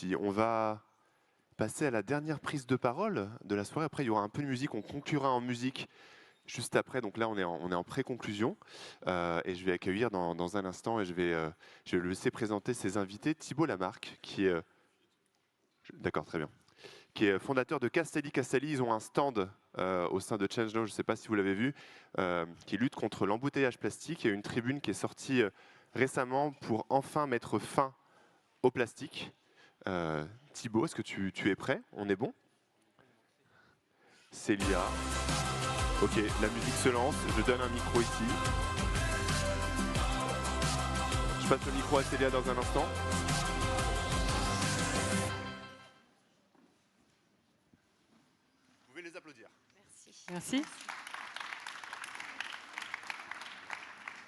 puis on va passer à la dernière prise de parole de la soirée. Après, il y aura un peu de musique. On conclura en musique juste après. Donc là, on est en pré-conclusion. Et je vais accueillir dans un instant et je vais le laisser présenter ses invités. Thibault Lamarque, qui est... D'accord, très bien. Qui est fondateur de Castelli. Castelli, ils ont un stand au sein de ChangeNow, je ne sais pas si vous l'avez vu, qui lutte contre l'embouteillage plastique. Il y a une tribune qui est sortie récemment pour enfin mettre fin au plastique. Thibault, est-ce que tu es prêt? On est bon? Célia. Ok, la musique se lance. Je donne un micro ici. Je passe le micro à Célia dans un instant. Vous pouvez les applaudir. Merci. Merci.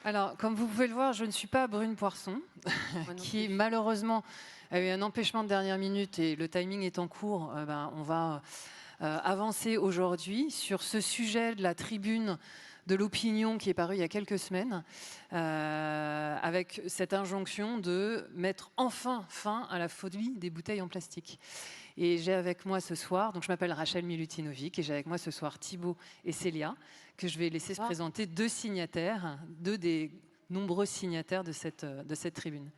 Alors, comme vous pouvez le voir, je ne suis pas Brune Poirson, qui malheureusement a eu un empêchement de dernière minute et le timing étant court, on va avancer aujourd'hui sur ce sujet de la tribune de l'opinion qui est paru il y a quelques semaines, avec cette injonction de mettre enfin fin à la folie des bouteilles en plastique. Et j'ai avec moi ce soir, donc je m'appelle Rachel Milutinovic, et j'ai avec moi ce soir Thibault et Célia, que je vais laisser se présenter, deux signataires, deux des nombreux signataires de cette tribune.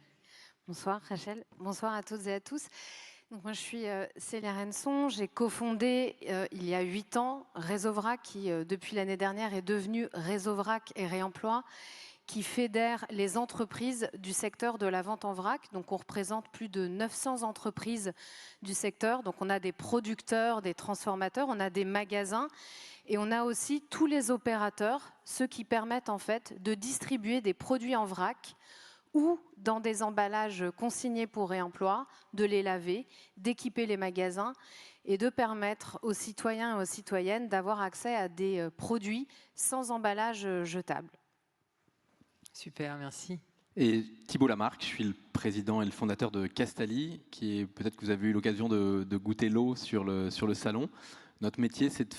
Bonsoir Rachel, bonsoir à toutes et à tous. Donc moi je suis Célia Renson, j'ai cofondé il y a 8 ans Réseau Vrac qui depuis l'année dernière est devenu Réseau Vrac et Réemploi, qui fédère les entreprises du secteur de la vente en vrac. Donc on représente plus de 900 entreprises du secteur. Donc on a des producteurs, des transformateurs, on a des magasins et on a aussi tous les opérateurs, ceux qui permettent en fait de distribuer des produits en vrac ou dans des emballages consignés pour réemploi, de les laver, d'équiper les magasins et de permettre aux citoyens et aux citoyennes d'avoir accès à des produits sans emballage jetable. Super, merci. Et Thibault Lamarque, je suis le président et le fondateur de Castelli, qui est, peut-être que vous avez eu l'occasion de goûter l'eau sur le salon. Notre métier, c'est de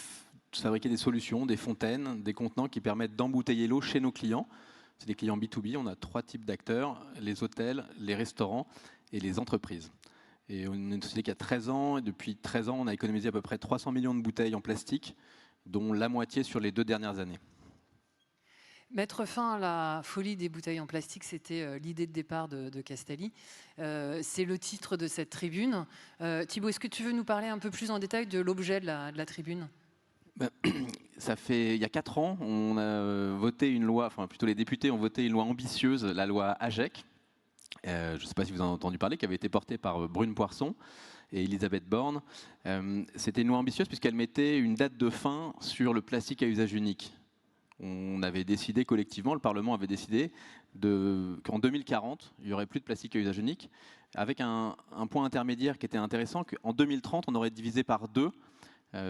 fabriquer des solutions, des fontaines, des contenants qui permettent d'embouteiller l'eau chez nos clients. C'est des clients B2B, on a 3 types d'acteurs, les hôtels, les restaurants et les entreprises. Et on est une société qui a 13 ans, et depuis 13 ans, on a économisé à peu près 300 millions de bouteilles en plastique, dont la moitié sur les 2 dernières années. Mettre fin à la folie des bouteilles en plastique, c'était l'idée de départ de Castelli. C'est le titre de cette tribune. Thibault, est-ce que tu veux nous parler un peu plus en détail de l'objet de la tribune ? Il y a 4 ans, on a voté une loi, enfin plutôt les députés ont voté une loi ambitieuse, la loi AGEC. Je ne sais pas si vous en avez entendu parler, qui avait été portée par Brune Poirson et Elisabeth Borne. C'était une loi ambitieuse puisqu'elle mettait une date de fin sur le plastique à usage unique. On avait décidé collectivement, le Parlement avait décidé qu'en 2040, il n'y aurait plus de plastique à usage unique, avec un point intermédiaire qui était intéressant, qu'en 2030, on aurait divisé par 2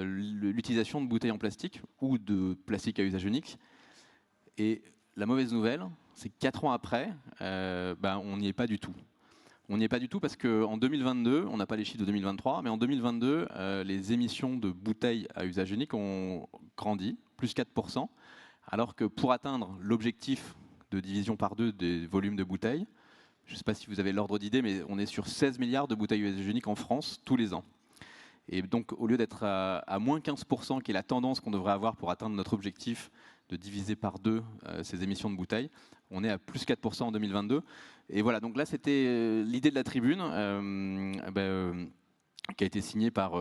l'utilisation de bouteilles en plastique ou de plastique à usage unique. Et la mauvaise nouvelle, c'est que 4 ans après, on n'y est pas du tout. On n'y est pas du tout parce qu'en 2022, on n'a pas les chiffres de 2023, mais en 2022, les émissions de bouteilles à usage unique ont grandi, plus 4%. Alors que pour atteindre l'objectif de division par 2 des volumes de bouteilles, je ne sais pas si vous avez l'ordre d'idée, mais on est sur 16 milliards de bouteilles à usage unique en France tous les ans. Et donc, au lieu d'être à moins 15%, qui est la tendance qu'on devrait avoir pour atteindre notre objectif de diviser par 2 ces émissions de bouteilles, on est à plus 4% en 2022. Et voilà, donc là, c'était l'idée de la tribune qui a été signée par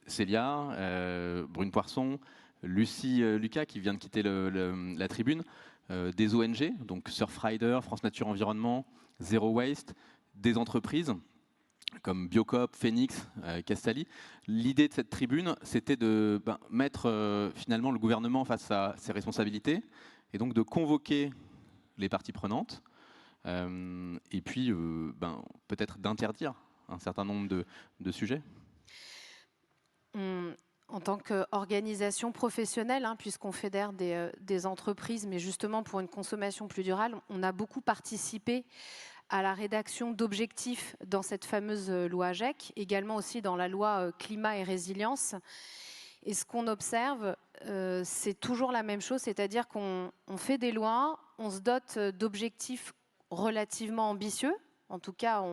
Célia, Brune Poirson, Lucie Lucas, qui vient de quitter la tribune, des ONG, donc Surfrider, France Nature Environnement, Zero Waste, des entreprises comme Biocoop, Phoenix, Castelli. L'idée de cette tribune, c'était de mettre finalement le gouvernement face à ses responsabilités et donc de convoquer les parties prenantes et puis peut-être d'interdire un certain nombre de sujets. En tant qu'organisation professionnelle, puisqu'on fédère des entreprises, mais justement pour une consommation plus durable, on a beaucoup participé à la rédaction d'objectifs dans cette fameuse loi AGEC, également aussi dans la loi climat et résilience. Et ce qu'on observe, c'est toujours la même chose, c'est-à-dire qu'on fait des lois, on se dote d'objectifs relativement ambitieux, en tout cas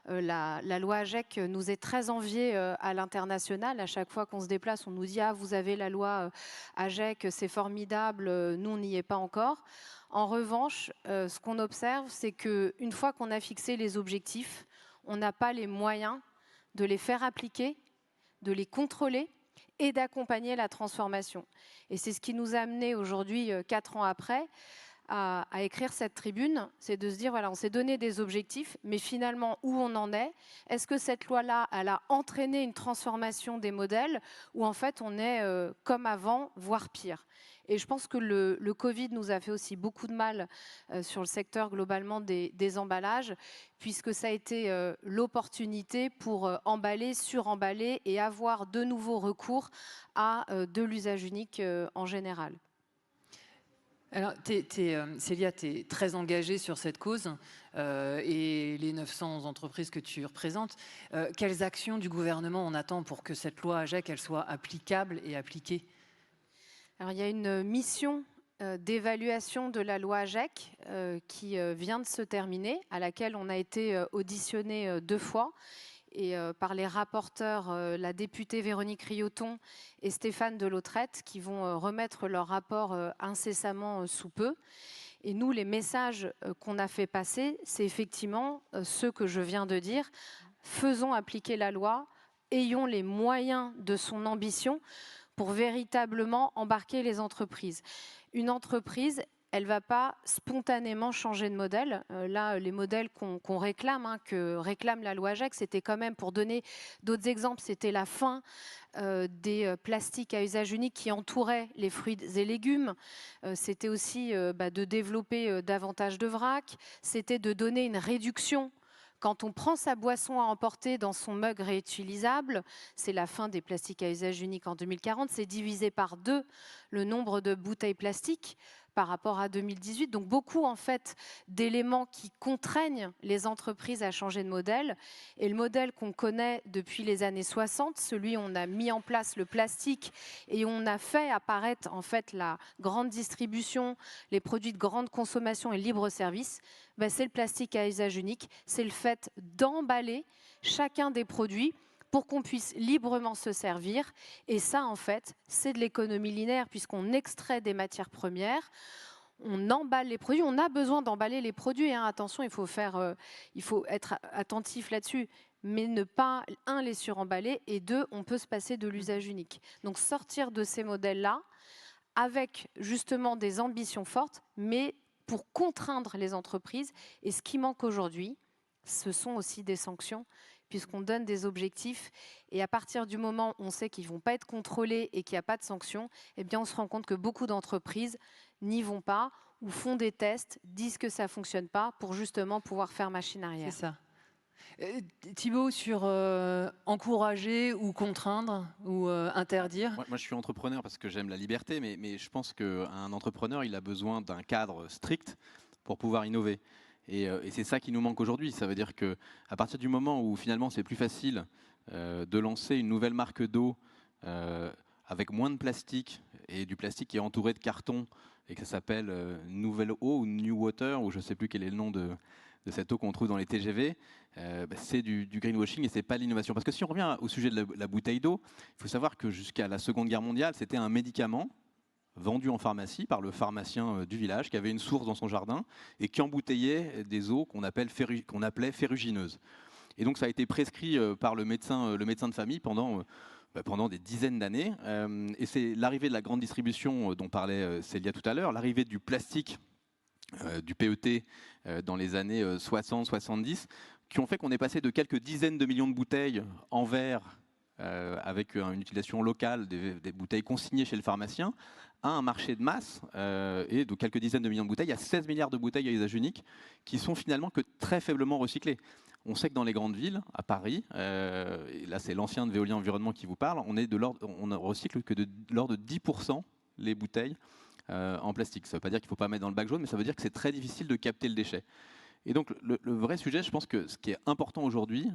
La loi AGEC nous est très enviée à l'international. À chaque fois qu'on se déplace, on nous dit « Ah, vous avez la loi AGEC, c'est formidable, nous, on n'y est pas encore ». En revanche, ce qu'on observe, c'est qu'une fois qu'on a fixé les objectifs, on n'a pas les moyens de les faire appliquer, de les contrôler et d'accompagner la transformation. Et c'est ce qui nous a amené aujourd'hui, 4 ans après, à écrire cette tribune, c'est de se dire, voilà, on s'est donné des objectifs, mais finalement, où on en est? Est-ce que cette loi-là, elle a entraîné une transformation des modèles, ou en fait, on est comme avant, voire pire? Et je pense que le Covid nous a fait aussi beaucoup de mal sur le secteur globalement des emballages, puisque ça a été l'opportunité pour emballer, suremballer et avoir de nouveau recours à de l'usage unique en général. Alors, Célia, tu es très engagée sur cette cause et les 900 entreprises que tu représentes. Quelles actions du gouvernement on attend pour que cette loi AGEC elle soit applicable et appliquée? Alors, il y a une mission d'évaluation de la loi AGEC qui vient de se terminer, à laquelle on a été auditionné 2 fois. Et par les rapporteurs, la députée Véronique Rioton et Stéphane Delautrette, qui vont remettre leur rapport incessamment sous peu. Et nous, les messages qu'on a fait passer, c'est effectivement ceux que je viens de dire. Faisons appliquer la loi, ayons les moyens de son ambition pour véritablement embarquer les entreprises. Une entreprise, elle ne va pas spontanément changer de modèle. Là, les modèles qu'on réclame, que réclame la loi AGEC, c'était quand même, pour donner d'autres exemples, c'était la fin des plastiques à usage unique qui entouraient les fruits et légumes. C'était aussi de développer davantage de vrac. C'était de donner une réduction. Quand on prend sa boisson à emporter dans son mug réutilisable, c'est la fin des plastiques à usage unique en 2040, c'est divisé par 2 le nombre de bouteilles plastiques par rapport à 2018. Donc beaucoup en fait d'éléments qui contraignent les entreprises à changer de modèle. Et le modèle qu'on connaît depuis les années 60, celui où on a mis en place le plastique et on a fait apparaître en fait la grande distribution, les produits de grande consommation et libre service, c'est le plastique à usage unique. C'est le fait d'emballer chacun des produits pour qu'on puisse librement se servir. Et ça, en fait, c'est de l'économie linéaire, puisqu'on extrait des matières premières, on emballe les produits. On a besoin d'emballer les produits. Attention, il faut être attentif là-dessus. Mais ne pas, 1, les suremballer, et 2, on peut se passer de l'usage unique. Donc sortir de ces modèles-là, avec justement des ambitions fortes, mais pour contraindre les entreprises. Et ce qui manque aujourd'hui, ce sont aussi des sanctions, puisqu'on donne des objectifs, et à partir du moment où on sait qu'ils ne vont pas être contrôlés et qu'il n'y a pas de sanctions, eh bien on se rend compte que beaucoup d'entreprises n'y vont pas, ou font des tests, disent que ça ne fonctionne pas, pour justement pouvoir faire machine arrière. C'est ça. Thibaut, sur encourager ou contraindre ou interdire? Moi, je suis entrepreneur parce que j'aime la liberté, mais je pense qu'un entrepreneur, il a besoin d'un cadre strict pour pouvoir innover. Et c'est ça qui nous manque aujourd'hui. Ça veut dire qu'à partir du moment où finalement c'est plus facile de lancer une nouvelle marque d'eau avec moins de plastique, et du plastique qui est entouré de carton, et que ça s'appelle Nouvelle Eau ou New Water, ou je ne sais plus quel est le nom de cette eau qu'on trouve dans les TGV, c'est du greenwashing et c'est pas l'innovation. Parce que si on revient au sujet de la bouteille d'eau, il faut savoir que jusqu'à la Seconde Guerre mondiale, c'était un médicament vendu en pharmacie par le pharmacien du village qui avait une source dans son jardin et qui embouteillait des eaux qu'on appelait ferrugineuses. Et donc ça a été prescrit par le médecin de famille pendant des dizaines d'années. Et c'est l'arrivée de la grande distribution dont parlait Célia tout à l'heure, l'arrivée du plastique, du PET dans les années 60-70, qui ont fait qu'on est passé de quelques dizaines de millions de bouteilles en verre avec une utilisation locale des bouteilles consignées chez le pharmacien, à un marché de masse et de quelques dizaines de millions de bouteilles à 16 milliards de bouteilles à usage unique qui sont finalement que très faiblement recyclées. On sait que dans les grandes villes, à Paris, et là c'est l'ancien de Veolia Environnement qui vous parle, on ne recycle que de l'ordre de 10% les bouteilles en plastique. Ça ne veut pas dire qu'il ne faut pas mettre dans le bac jaune, mais ça veut dire que c'est très difficile de capter le déchet. Et donc le vrai sujet, je pense que ce qui est important aujourd'hui,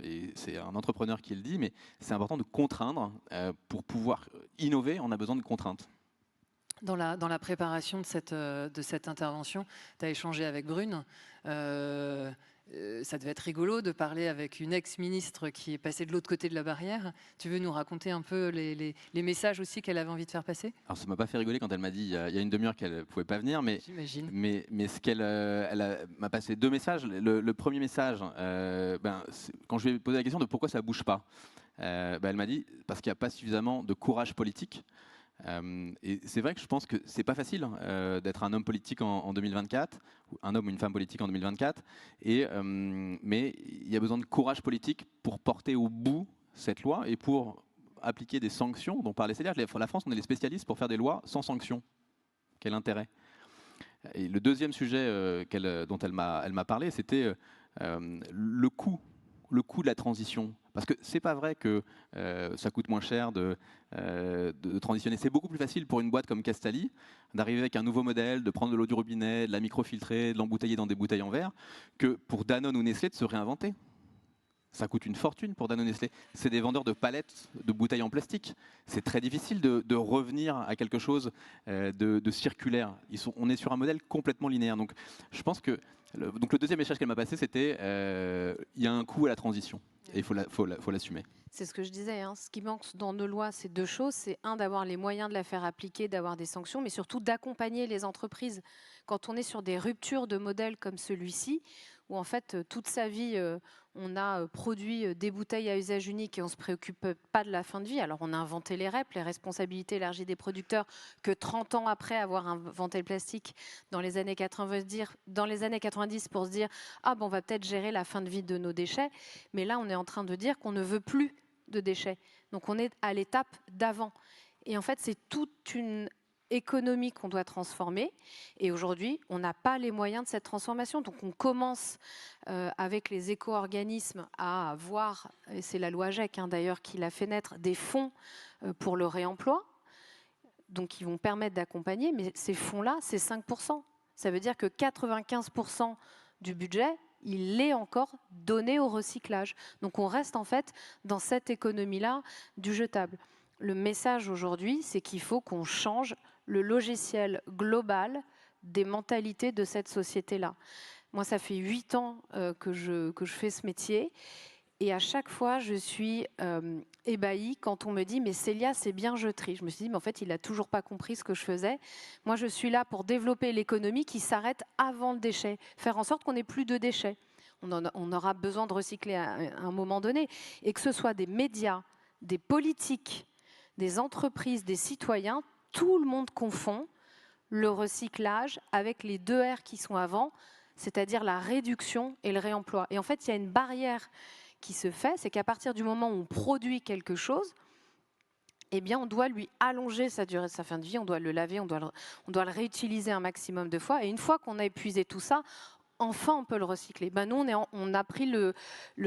et c'est un entrepreneur qui le dit, mais c'est important de contraindre. Pour pouvoir innover, on a besoin de contraintes. Dans la préparation de cette intervention, tu as échangé avec Brune. ça devait être rigolo de parler avec une ex-ministre qui est passée de l'autre côté de la barrière. Tu veux nous raconter un peu les messages aussi qu'elle avait envie de faire passer? Alors ça m'a pas fait rigoler quand elle m'a dit il y a une demi-heure qu'elle ne pouvait pas venir, mais ce qu'elle m'a passé 2 messages. Le premier message, quand je lui ai posé la question de pourquoi ça bouge pas, elle m'a dit parce qu'il n'y a pas suffisamment de courage politique. Et c'est vrai que je pense que c'est pas facile d'être un homme politique en 2024, ou un homme ou une femme politique en 2024, mais il y a besoin de courage politique pour porter au bout cette loi et pour appliquer des sanctions dont parlait Célia. La France, on est les spécialistes pour faire des lois sans sanctions. Quel intérêt? Et le deuxième sujet dont elle m'a parlé, c'était le coût de la transition. Parce que c'est pas vrai que ça coûte moins cher de transitionner. C'est beaucoup plus facile pour une boîte comme Castalli d'arriver avec un nouveau modèle, de prendre de l'eau du robinet, de la microfiltrer, de l'embouteiller dans des bouteilles en verre, que pour Danone ou Nestlé de se réinventer. Ça coûte une fortune pour Danone et Nestlé. C'est des vendeurs de palettes de bouteilles en plastique. C'est très difficile de revenir à quelque chose de circulaire. On est sur un modèle complètement linéaire. Donc je pense que le deuxième message qu'elle m'a passé, c'était il y a un coût à la transition et il faut l'assumer. C'est ce que je disais. Ce qui manque dans nos lois, c'est 2 choses. C'est d'avoir les moyens de la faire appliquer, d'avoir des sanctions, mais surtout d'accompagner les entreprises. Quand on est sur des ruptures de modèles comme celui-ci, où en fait toute sa vie on a produit des bouteilles à usage unique et on ne se préoccupe pas de la fin de vie. Alors on a inventé les REP, les responsabilités élargies des producteurs, que 30 ans après avoir inventé le plastique dans les années 90 pour se dire on va peut-être gérer la fin de vie de nos déchets. Mais là on est en train de dire qu'on ne veut plus de déchets. Donc on est à l'étape d'avant. Et en fait c'est toute une économie qu'on doit transformer. Et aujourd'hui, on n'a pas les moyens de cette transformation. Donc on commence avec les éco-organismes à avoir, et c'est la loi AGEC d'ailleurs qui l'a fait naître, des fonds pour le réemploi, donc qui vont permettre d'accompagner. Mais ces fonds-là, c'est 5%. Ça veut dire que 95% du budget, il est encore donné au recyclage. Donc on reste en fait dans cette économie-là du jetable. Le message aujourd'hui, c'est qu'il faut qu'on change le logiciel global des mentalités de cette société-là. Moi, ça fait 8 ans que je fais ce métier et à chaque fois, je suis ébahie quand on me dit « mais Célia, c'est bien, je trie ». Je me suis dit « mais en fait, il n'a toujours pas compris ce que je faisais ». Moi, je suis là pour développer l'économie qui s'arrête avant le déchet, faire en sorte qu'on n'ait plus de déchets. On aura besoin de recycler à un moment donné. Et que ce soit des médias, des politiques, des entreprises, des citoyens, tout le monde confond le recyclage avec les 2 R qui sont avant, c'est-à-dire la réduction et le réemploi. Et en fait, il y a une barrière qui se fait, c'est qu'à partir du moment où on produit quelque chose, eh bien, on doit lui allonger sa durée de sa fin de vie, on doit le laver, on doit le réutiliser un maximum de fois. Et une fois qu'on a épuisé tout ça, enfin, on peut le recycler. Nous, on a pris le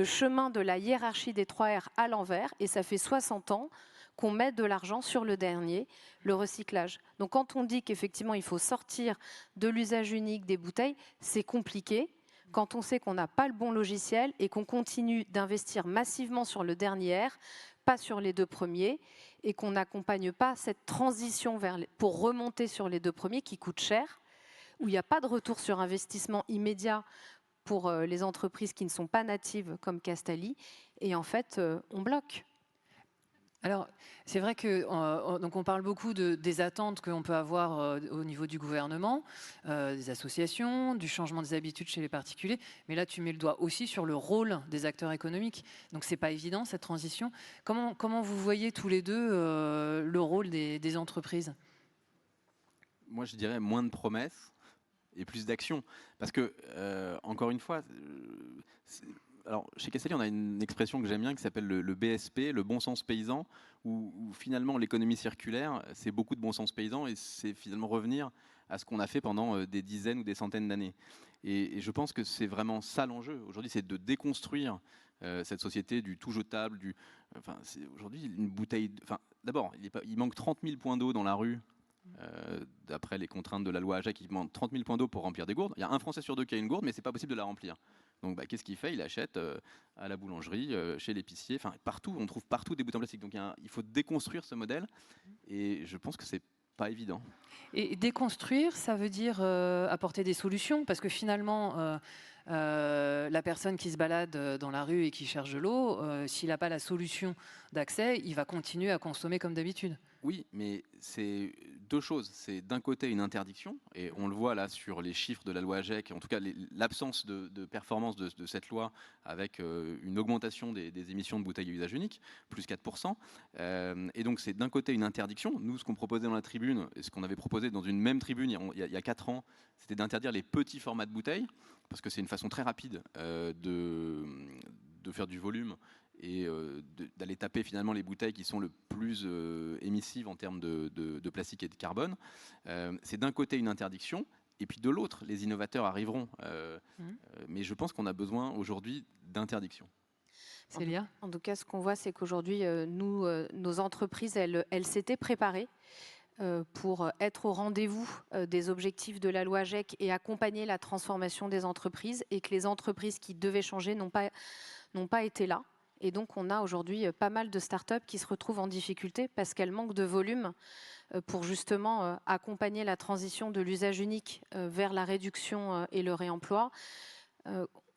chemin de la hiérarchie des 3 R à l'envers, et ça fait 60 ans qu'on met de l'argent sur le dernier, le recyclage. Donc quand on dit qu'effectivement il faut sortir de l'usage unique des bouteilles, c'est compliqué. Quand on sait qu'on n'a pas le bon logiciel et qu'on continue d'investir massivement sur le dernier R, pas sur les 2 premiers, et qu'on n'accompagne pas cette transition pour remonter sur les 2 premiers qui coûtent cher, où il n'y a pas de retour sur investissement immédiat pour les entreprises qui ne sont pas natives comme Castalli, et en fait on bloque. Alors, c'est vrai qu'on parle beaucoup des attentes qu'on peut avoir au niveau du gouvernement, des associations, du changement des habitudes chez les particuliers. Mais là, tu mets le doigt aussi sur le rôle des acteurs économiques. Donc, c'est pas évident, cette transition. Comment vous voyez tous les deux le rôle des entreprises? Moi, je dirais moins de promesses et plus d'actions. Parce que, encore une fois... Alors, chez Castalli, on a une expression que j'aime bien qui s'appelle le BSP, le bon sens paysan, où finalement l'économie circulaire, c'est beaucoup de bon sens paysan et c'est finalement revenir à ce qu'on a fait pendant des dizaines ou des centaines d'années. Et je pense que c'est vraiment ça l'enjeu. Aujourd'hui, c'est de déconstruire cette société du tout jetable. Aujourd'hui, une bouteille... D'abord, il manque 30 000 points d'eau dans la rue. D'après les contraintes de la loi AGEC, il manque 30 000 points d'eau pour remplir des gourdes. Il y a un Français sur 2 qui a une gourde, mais c'est pas possible de la remplir. Donc qu'est-ce qu'il fait? Il achète à la boulangerie, chez l'épicier, partout, on trouve partout des bouteilles en plastique. Donc il faut déconstruire ce modèle et je pense que c'est pas évident. Et déconstruire, ça veut dire apporter des solutions, parce que finalement, la personne qui se balade dans la rue et qui cherche de l'eau, s'il n'a pas la solution d'accès, il va continuer à consommer comme d'habitude. Oui, mais c'est deux choses. C'est d'un côté une interdiction, et on le voit là sur les chiffres de la loi AGEC, en tout cas l'absence de performance de cette loi, avec une augmentation des émissions de bouteilles à usage unique, plus 4%. Et donc c'est d'un côté une interdiction. Nous, ce qu'on proposait dans la tribune, et ce qu'on avait proposé dans une même tribune il y a 4 ans, c'était d'interdire les petits formats de bouteilles, parce que c'est une façon très rapide de faire du volume et d'aller taper finalement les bouteilles qui sont le plus émissives en termes de plastique et de carbone. C'est d'un côté une interdiction, et puis de l'autre, les innovateurs arriveront. Mais je pense qu'on a besoin aujourd'hui d'interdiction. Célia ? En tout cas, ce qu'on voit, c'est qu'aujourd'hui, nos entreprises, elles s'étaient préparées pour être au rendez-vous des objectifs de la loi AGEC et accompagner la transformation des entreprises, et que les entreprises qui devaient changer n'ont pas été là. Et donc, on a aujourd'hui pas mal de startups qui se retrouvent en difficulté parce qu'elles manquent de volume pour justement accompagner la transition de l'usage unique vers la réduction et le réemploi.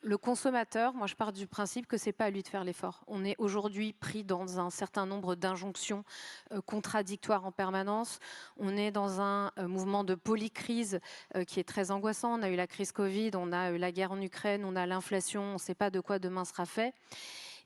Le consommateur, moi je pars du principe que ce n'est pas à lui de faire l'effort. On est aujourd'hui pris dans un certain nombre d'injonctions contradictoires en permanence. On est dans un mouvement de polycrise qui est très angoissant. On a eu la crise Covid, on a eu la guerre en Ukraine, on a l'inflation, on ne sait pas de quoi demain sera fait.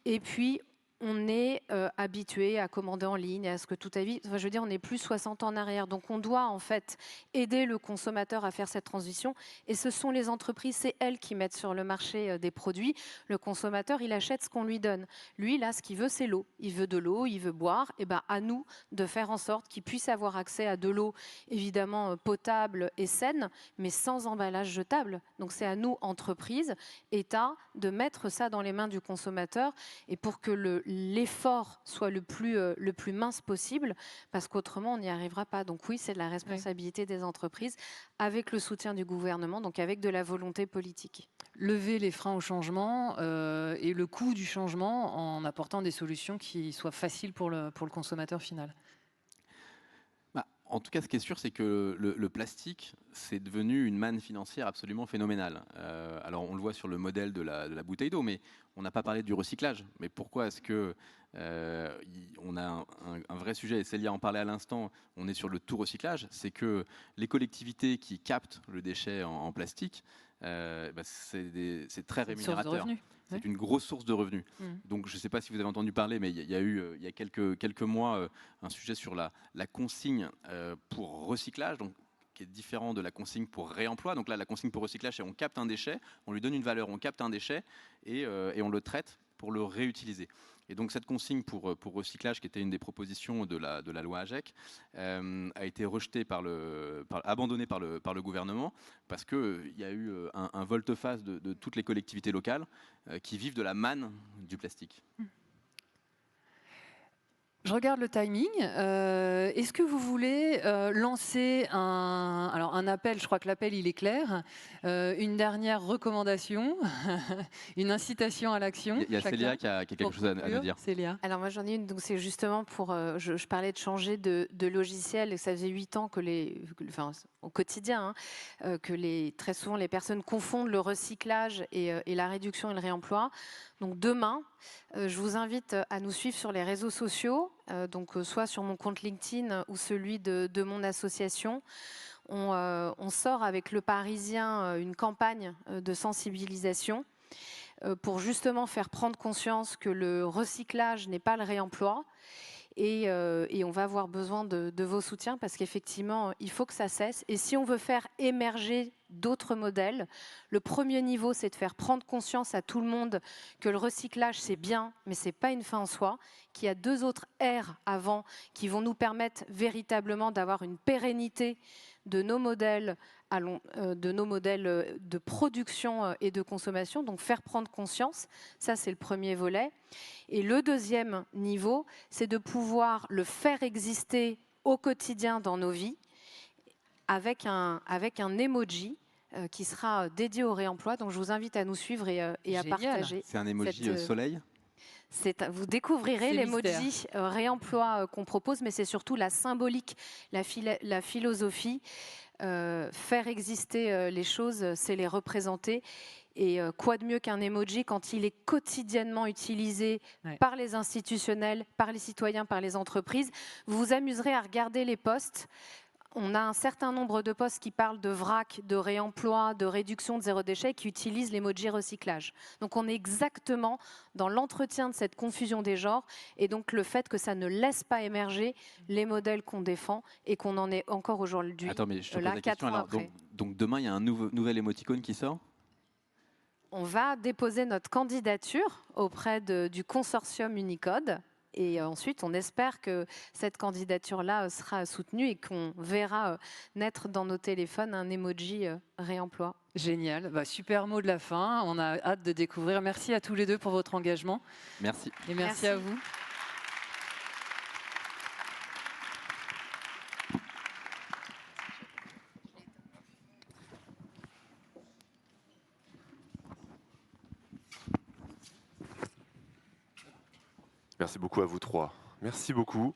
Et puis, on est habitué à commander en ligne, à ce que tout aille vite. Enfin, je veux dire, on est plus 60 ans en arrière. Donc, on doit en fait aider le consommateur à faire cette transition. Et ce sont les entreprises, c'est elles qui mettent sur le marché des produits. Le consommateur, il achète ce qu'on lui donne. Lui, là, ce qu'il veut, c'est l'eau. Il veut de l'eau, il veut boire. Et ben, à nous de faire en sorte qu'il puisse avoir accès à de l'eau, évidemment potable et saine, mais sans emballage jetable. Donc, c'est à nous, entreprises, État, de mettre ça dans les mains du consommateur, et pour que l'effort soit le plus mince possible, parce qu'autrement on n'y arrivera pas. Donc oui, c'est de la responsabilité des entreprises, avec le soutien du gouvernement, donc avec de la volonté politique. Lever les freins au changement et le coût du changement en apportant des solutions qui soient faciles pour le consommateur final. En tout cas, ce qui est sûr, c'est que le plastique, c'est devenu une manne financière absolument phénoménale. Alors, on le voit sur le modèle de la bouteille d'eau, mais on n'a pas parlé du recyclage. Mais pourquoi est-ce que on a un vrai sujet, et Célia en parlait à l'instant, on est sur le tout recyclage, c'est que les collectivités qui captent le déchet en plastique, c'est très rémunérateur. C'est une grosse source de revenus. Donc, je ne sais pas si vous avez entendu parler, mais il y a eu, il y a quelques mois, un sujet sur la consigne pour recyclage, donc, qui est différent de la consigne pour réemploi. Donc là, la consigne pour recyclage, c'est on capte un déchet, on lui donne une valeur, on capte un déchet et on le traite pour le réutiliser. Et donc cette consigne pour recyclage, qui était une des propositions de la loi AGEC, a été rejetée abandonnée par le gouvernement, parce qu'il y a eu un volte-face de toutes les collectivités locales qui vivent de la manne du plastique. Je regarde le timing. Est-ce que vous voulez lancer un appel? Je crois que l'appel, il est clair. Une dernière recommandation, une incitation à l'action. Il y a Célia qui a quelque chose à nous dire. Célia. Alors moi j'en ai une, donc c'est justement pour, je parlais de changer de logiciel, et ça faisait 8 ans que au quotidien, que très souvent les personnes confondent le recyclage et la réduction et le réemploi. Donc demain, je vous invite à nous suivre sur les réseaux sociaux, donc soit sur mon compte LinkedIn ou celui de mon association. On sort avec Le Parisien une campagne de sensibilisation pour justement faire prendre conscience que le recyclage n'est pas le réemploi. Et on va avoir besoin de vos soutiens, parce qu'effectivement, il faut que ça cesse. Et si on veut faire émerger d'autres modèles, le premier niveau, c'est de faire prendre conscience à tout le monde que le recyclage, c'est bien, mais ce n'est pas une fin en soi, qu'il y a 2 autres R avant qui vont nous permettre véritablement d'avoir une pérennité de nos modèles de production et de consommation, donc faire prendre conscience, ça c'est le premier volet. Et le deuxième niveau, c'est de pouvoir le faire exister au quotidien dans nos vies avec un emoji qui sera dédié au réemploi. Donc je vous invite à nous suivre et à partager. C'est un emoji soleil ? Vous découvrirez l'emoji réemploi qu'on propose, mais c'est surtout la symbolique, la philosophie. Faire exister les choses, c'est les représenter. Et quoi de mieux qu'un emoji quand il est quotidiennement utilisé par les institutionnels, par les citoyens, par les entreprises. Vous vous amuserez à regarder les posts. On a un certain nombre de posts qui parlent de vrac, de réemploi, de réduction de zéro déchet, qui utilisent l'emoji recyclage. Donc on est exactement dans l'entretien de cette confusion des genres, et donc le fait que ça ne laisse pas émerger les modèles qu'on défend et qu'on en est encore aujourd'hui. Attends, mais je te pose là, la 4 question. ans Alors, après. donc demain, il y a un nouvel émoticône qui sort? On va déposer notre candidature auprès du consortium Unicode. Et ensuite, on espère que cette candidature-là sera soutenue et qu'on verra naître dans nos téléphones un emoji réemploi. Génial, bah, super mot de la fin, on a hâte de découvrir. Merci à tous les deux pour votre engagement. Merci. Et merci à vous. Merci beaucoup à vous trois. Merci beaucoup.